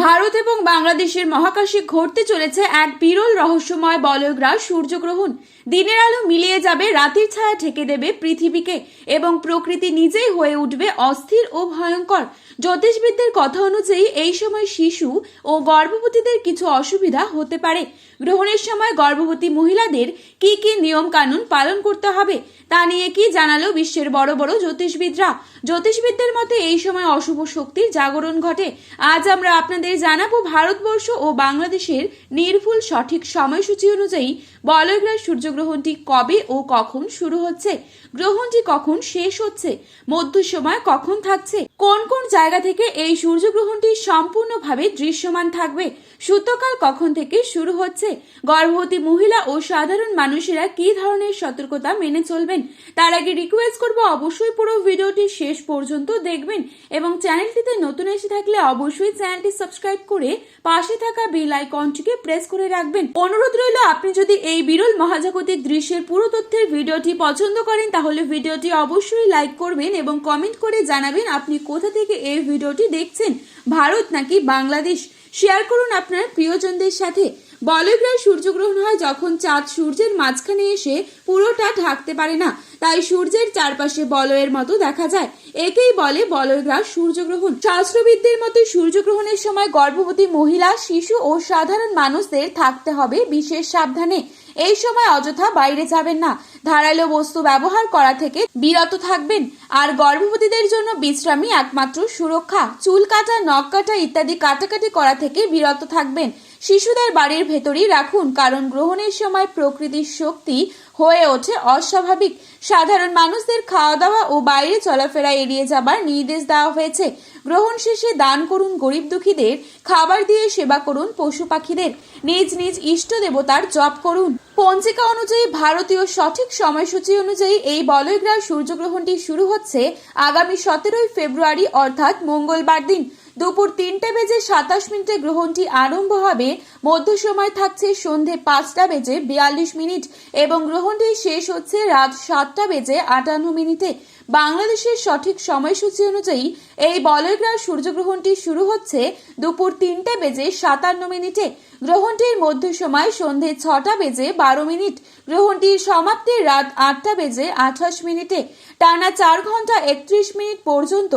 ভারত এবং বাংলাদেশের মহাকাশে ঘটতে চলেছে এক বিরল রহস্যময় বলয়গ্রাস সূর্যগ্রহণ। দিনের আলো মিলিয়ে যাবে, রাতের ছায়া ঢেকে দেবে পৃথিবীকে এবং প্রকৃতি নিজেই হয়ে উঠবে অস্থির ও ভয়ঙ্কর। জ্যোতিষবিদদের কথা অনুযায়ী এই সময় শিশু ও গর্ভবতীদের কিছু অসুবিধা হতে পারে। গ্রহণের সময় গর্ভবতী মহিলাদের কি কি নিয়ম কানুন পালন করতে হবে তা নিয়ে কি জানালো বিশ্বের বড় বড় জ্যোতিষবিদরা। জ্যোতিষবিদদের মতে এই সময় অশুভ শক্তির জাগরণ ঘটে। আজ আমরা আপনাদের জানাবো ভারতবর্ষ ও বাংলাদেশের নির্ভুল সঠিক সময়সূচি অনুযায়ী বলয়গ্রাস সূর্যগ্রহণটি কবে ও কখন শুরু হচ্ছে, গ্রহণটি কখন শেষ হচ্ছে, মধ্য সময় কখন থাকছে, কোন কোন জায়গা থেকে এই সূর্যগ্রহণটি সম্পূর্ণভাবে দৃশ্যমান থাকবে, সূতকাল কখন থেকে শুরু হচ্ছে, গর্ভবতী মহিলা ও সাধারণ মানুষেরা কি ধরনের সতর্কতা মেনে চলবেন। তার আগে রিকোয়েস্ট করব অবশ্যই পুরো ভিডিওটি শেষ পর্যন্ত দেখবেন এবং চ্যানেলটিতে নতুন এসে থাকলে অবশ্যই চ্যানেলটি সাবস্ক্রাইব করে পাশে থাকা বেল আইকনটিকে প্রেস করে রাখবেন। অনুরোধ রইল, আপনি যদি এই বিরল মহাজাগতিক দৃশ্যের পুরো তথ্যের ভিডিওটি পছন্দ করেন তাহলে ভিডিওটি অবশ্যই লাইক করবেন এবং কমেন্ট করে জানাবেন আপনি কোথা থেকে এই ভিডিওটি দেখছেন, ভারত নাকি বাংলাদেশ। শেয়ার করুন আপনার প্রিয়জনদের সাথে। বলয়গ্রাস সূর্যগ্রহণ হয় যখন চাঁদ সূর্যের মাঝখানে এসে পুরোটা ঢাকতে পারে না, তাই সূর্যের চারপাশে বলয়ের মতো দেখা যায়। একেই বলে বলয়গ্রাস সূর্যগ্রহণ। শাস্ত্রবিদদের মতে সূর্যগ্রহণের সময় গর্ভবতী মহিলা, শিশু ও সাধারণ মানুষদের থাকতে হবে বিশেষ সাবধানে। এই সময় অযথা বাইরে যাবেন না, ধারালো বস্তু ব্যবহার করা থেকে বিরত থাকবেন। আর গর্ভবতীদের জন্য বিশ্রামই একমাত্র সুরক্ষা। চুল কাটা, নখ কাটা ইত্যাদি কাটাকাটি করা থেকে বিরত থাকবেন। শিশুদের বাড়ির ভেতরেই রাখুন, কারণ গ্রহণের সময় প্রকৃতির শক্তি হয়ে ওঠে অস্বাভাবিক। সাধারণ মানুষদের খাওয়া দাওয়া ও বাইরে চলাফেরা এড়িয়ে যাবার নির্দেশ দেওয়া হয়েছে। গ্রহণ শেষে দান করুন গরিব দুঃখীদের, খাবার দিয়ে সেবা করুন পশু পাখিদের, নিজ নিজ ইষ্ট দেবতার জপ করুন। পঞ্জিকা অনুযায়ী ভারতীয় সঠিক সময়সূচি অনুযায়ী এই বলয়গ্রাস সূর্যগ্রহণটি শুরু হচ্ছে আগামী 17 ফেব্রুয়ারি অর্থাৎ মঙ্গলবার দিন দুপুর 3:27 গ্রহণটি আরম্ভ হবে। মধ্য সময় থাকছে সন্ধে 5:42 এবং গ্রহণটি শেষ হচ্ছে রাত 7:58। বাংলাদেশের সঠিক সময়সূচি অনুযায়ী এই বলয়গ্রাস সূর্যগ্রহণটি শুরু হচ্ছে দুপুর 3:57। গ্রহণটির মধ্য সময় সন্ধে 6:12। গ্রহণটির সমাপ্তি রাত 8:28। টানা 4 ঘন্টা 31 মিনিট পর্যন্ত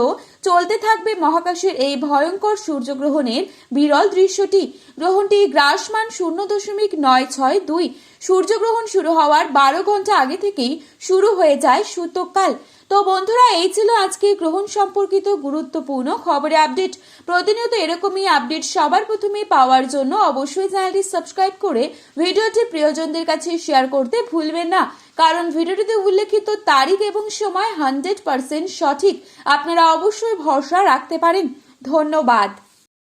চলতে থাকবে মহাকাশের এই ভয়ঙ্কর সূর্যগ্রহণের বিরল দৃশ্যটি। গ্রহণটি গ্রাসমান 0.962। সূর্যগ্রহণ শুরু হওয়ার 12 ঘন্টা আগে থেকেই শুরু হয়ে যায় সূতককাল। তো বন্ধুরা, এই ছিল আজকে গ্রহণ সম্পর্কিত গুরুত্বপূর্ণ খবরে আপডেট। প্রতিনিয়ত এরকমই আপডেট সবার প্রথমে পাওয়ার জন্য অবশ্যই চ্যানেলটি সাবস্ক্রাইব করে ভিডিওটি প্রিয়জনদের কাছে শেয়ার করতে ভুলবেন না, কারণ ভিডিওটিতে উল্লেখিত তারিখ এবং সময় 100% সঠিক। আপনারা অবশ্যই ভরসা রাখতে পারেন। ধন্যবাদ।